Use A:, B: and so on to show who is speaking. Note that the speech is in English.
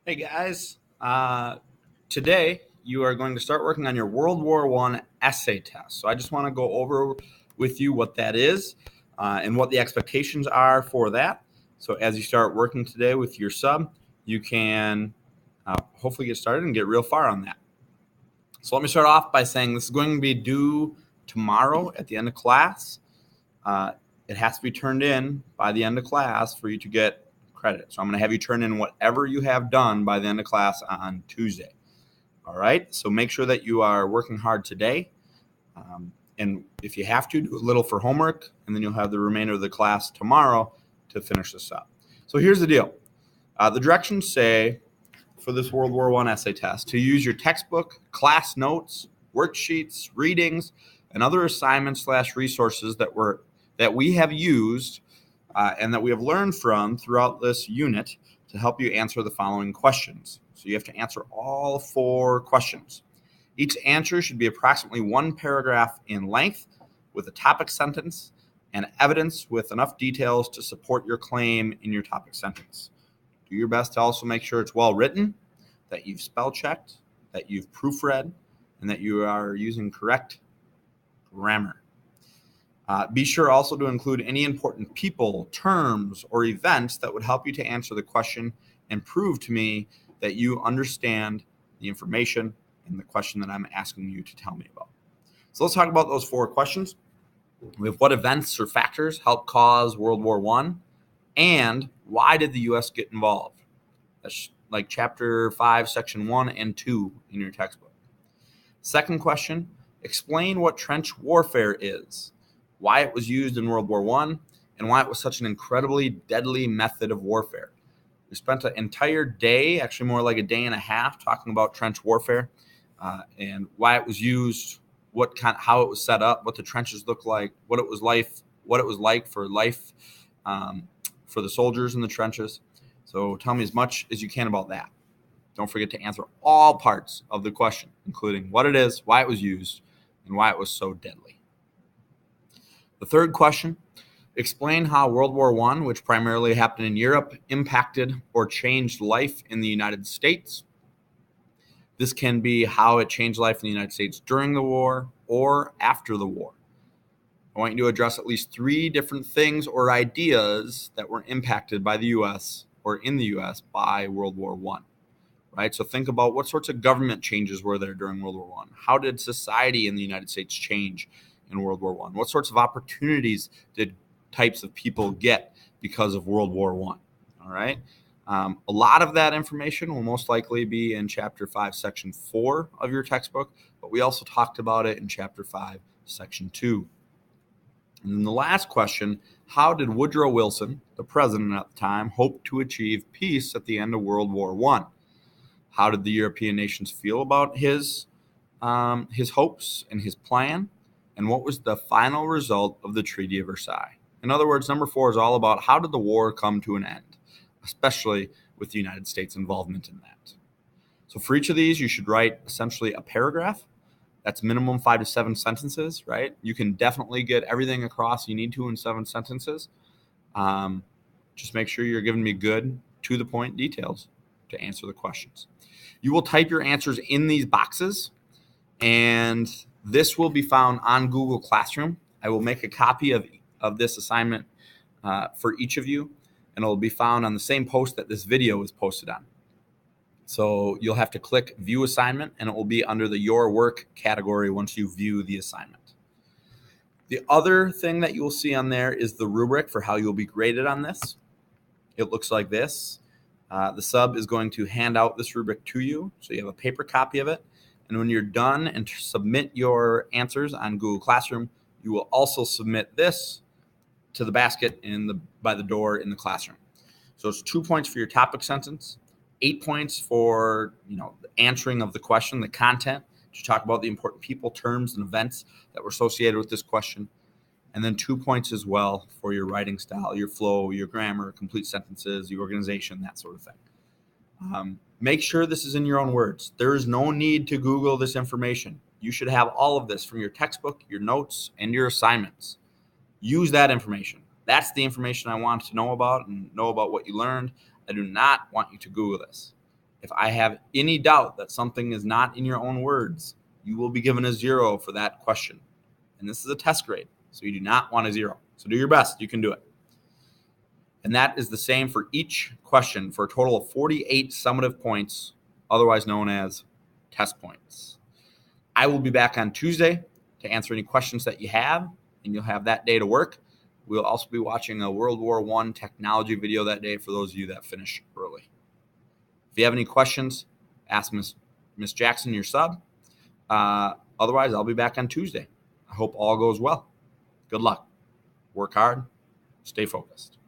A: Hey guys, today you are going to start working on your World War I essay test. So I just want to go over with you what that is and what the expectations are for that. So as you start working today with your sub, you can hopefully get started and get real far on that. So let me start off by saying this is going to be due tomorrow at the end of class. Uh, it has to be turned in by the end of class for you to get credit. So I'm going to have you turn in whatever you have done by the end of class on Tuesday. All right. So make sure that you are working hard today. And if you have to, do a little for homework, and then you'll have the remainder of the class tomorrow to finish this up. So here's the deal. The directions say for this World War I essay test to use your textbook, class notes, worksheets, readings, and other assignments / resources that we have used and that we have learned from throughout this unit to help you answer the following questions. So you have to answer all 4 questions. Each answer should be approximately 1 paragraph in length with a topic sentence and evidence with enough details to support your claim in your topic sentence. Do your best to also make sure it's well written, that you've spell checked, that you've proofread, and that you are using correct grammar. Be sure also to include any important people, terms, or events that would help you to answer the question and prove to me that you understand the information and the question that I'm asking you to tell me about. So let's talk about those 4 questions. We have what events or factors helped cause World War I, and why did the U.S. get involved? That's like chapter 5, section 1 and 2 in your textbook. Second question, explain what trench warfare is, why it was used in World War I, and why it was such an incredibly deadly method of warfare. We spent an entire day, actually more like a day and a half, talking about trench warfare and why it was used, how it was set up, what the trenches looked like, what it was like for life for the soldiers in the trenches. So tell me as much as you can about that. Don't forget to answer all parts of the question, including what it is, why it was used, and why it was so deadly. The third question, explain how World War I, which primarily happened in Europe, impacted or changed life in the United States. This can be how it changed life in the United States during the war or after the war. I want you to address at least 3 different things or ideas that were impacted by the U.S. or in the U.S. by World War I. Right? So think about what sorts of government changes were there during World War I. How did society in the United States change in World War I? What sorts of opportunities did types of people get because of World War I? All right. A lot of that information will most likely be in Chapter 5, Section 4 of your textbook, but we also talked about it in Chapter 5, Section 2. And then the last question, how did Woodrow Wilson, the president at the time, hope to achieve peace at the end of World War I? How did the European nations feel about his hopes and his plan? And what was the final result of the Treaty of Versailles? In other words, number 4 is all about how did the war come to an end, especially with the United States' involvement in that. So for each of these, you should write essentially a paragraph. That's minimum 5 to 7 sentences, right? You can definitely get everything across you need to in 7 sentences. Just make sure you're giving me good, to the point details to answer the questions. You will type your answers in these boxes, and this will be found on Google Classroom. I will make a copy of this assignment for each of you, and it will be found on the same post that this video is posted on. So you'll have to click View Assignment, and it will be under the Your Work category once you view the assignment. The other thing that you will see on there is the rubric for how you'll be graded on this. It looks like this. The sub is going to hand out this rubric to you, so you have a paper copy of it. And when you're done and submit your answers on Google Classroom, you will also submit this to the basket by the door in the classroom. So it's 2 points for your topic sentence, 8 points for the answering of the question, the content, to talk about the important people, terms, and events that were associated with this question. And then 2 points as well for your writing style, your flow, your grammar, complete sentences, the organization, that sort of thing. Make sure this is in your own words. There is no need to Google this information. You should have all of this from your textbook, your notes, and your assignments. Use that information. That's the information I want to know about and know about what you learned. I do not want you to Google this. If I have any doubt that something is not in your own words, you will be given a 0 for that question. And this is a test grade, so you do not want a 0. So do your best. You can do it. And that is the same for each question for a total of 48 summative points, otherwise known as test points. I will be back on Tuesday to answer any questions that you have, and you'll have that day to work. We'll also be watching a World War I technology video that day for those of you that finish early. If you have any questions, ask Miss Jackson, your sub. Otherwise, I'll be back on Tuesday. I hope all goes well. Good luck. Work hard. Stay focused.